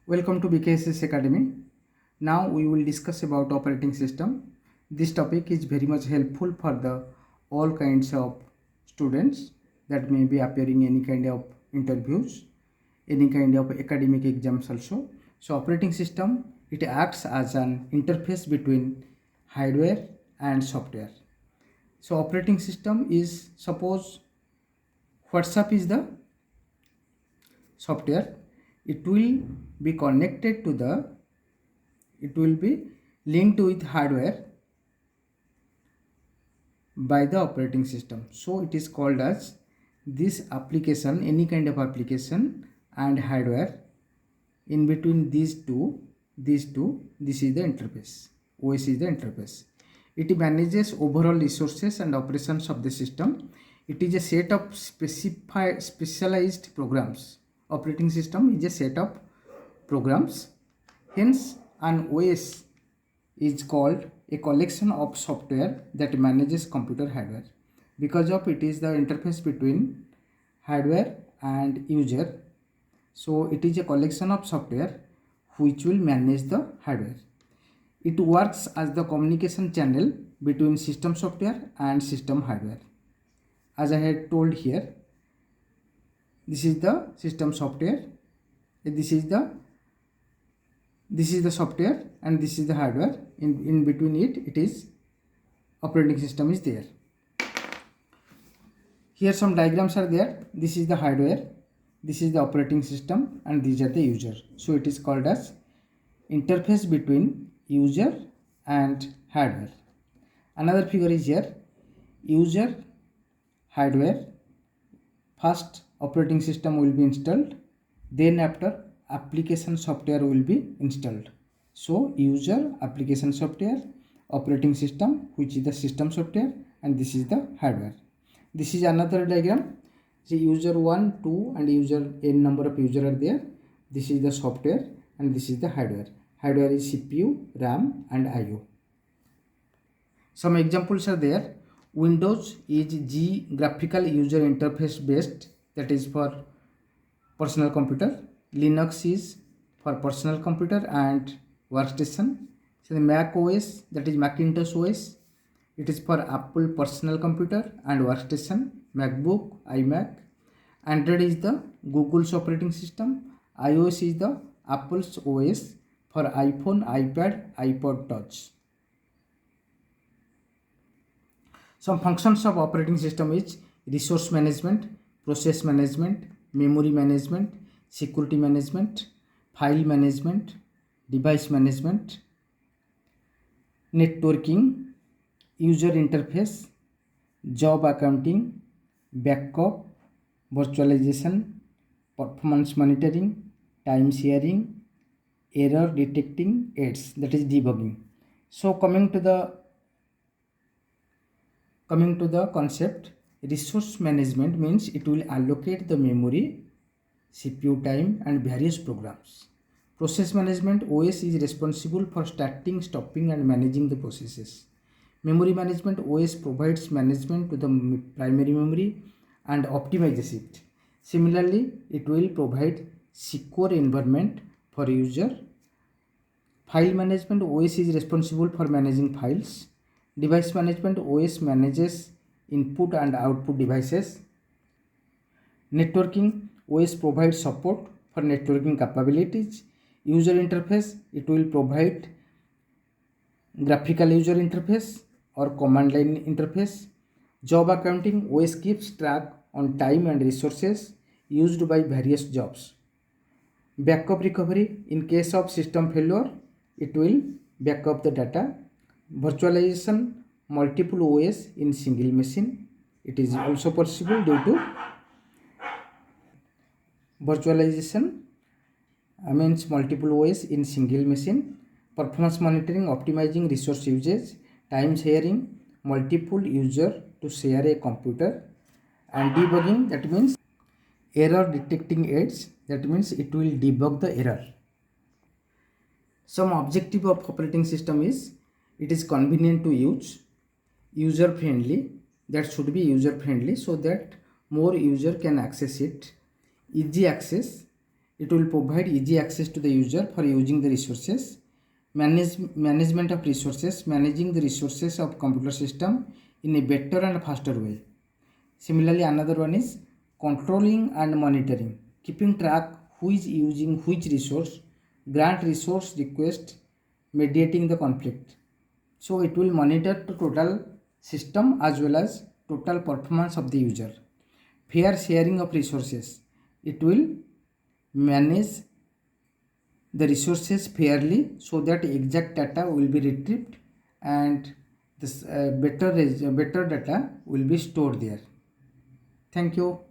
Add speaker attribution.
Speaker 1: Welcome to BKSS Academy. Now we will discuss about operating system. This topic is very much helpful for the all kinds of students that may be appearing any kind of interviews, any kind of academic exams also. So operating system, it acts as an interface between hardware and software. So operating system is, suppose WhatsApp is the software, it will be connected to the, it will be linked with hardware by the operating system. So it is called as this application, any kind of application and hardware, in between these two, this is the interface. OS is the interface. It manages overall resources and operations of the system. It is a set of specialized programs. Operating system is a set of programs. Hence, an OS is called a collection of software that manages computer hardware. Because of it is the interface between hardware and user, so it is a collection of software which will manage the hardware. It works as the communication channel between system software and system hardware. As I had told here, this is the system software, this is the software, and this is the hardware. In between it is operating system is there. Here some diagrams are there. This is the hardware, this is the operating system, and these are the user. So it is called as interface between user and hardware. Another figure is here. User, hardware, first operating system will be installed, then after application software will be installed. So user, application software, operating system, which is the system software, and this is the hardware. This is another diagram. The user 1, 2 and user n number of user are there. This is the software and this is the hardware. Hardware is CPU, RAM and IO. Some examples are there. Windows is G graphical user interface based, that is for personal computer. Linux is for personal computer and workstation. So the Mac OS, that is Macintosh OS, it is for Apple personal computer and workstation. MacBook, iMac. Android is the Google's operating system. iOS is the Apple's OS for iPhone, iPad, iPod Touch. Some functions of operating system is resource management, process management, memory management, security management, file management, device management, networking, user interface, job accounting, backup, virtualization, performance monitoring, time sharing, error detecting aids, that is debugging. So coming to the concept, resource management means it will allocate the memory, CPU time and various programs. Process management, OS is responsible for starting, stopping and managing the processes. Memory management, OS provides management to the primary memory and optimizes it. Similarly, it will provide secure environment for user. File management, OS is responsible for managing files. Device management, OS manages input and output devices. Networking, OS provides support for networking capabilities. User interface, it will provide graphical user interface or command line interface. Job accounting, OS keeps track on time and resources used by various jobs. Backup recovery, in case of system failure, it will back up the data. Virtualization, multiple OS in single machine. It is also possible due to virtualization means multiple OS in single machine. Performance monitoring, optimizing resource usage. Time sharing, multiple user to share a computer. And debugging, that means error detecting aids, that means it will debug the error. Some objective of operating system is it is convenient to use, user friendly, that should be user friendly so that more user can access it, easy access, It will provide easy access to the user for using the resources, management of resources, managing the resources of computer system in a better and faster way. Similarly, another one is controlling and monitoring, keeping track who is using which resource, grant resource request, mediating the conflict. So it will monitor the total system as well as total performance of the user. Fair sharing of resources. It will manage the resources fairly so that exact data will be retrieved and this better data will be stored there. Thank you.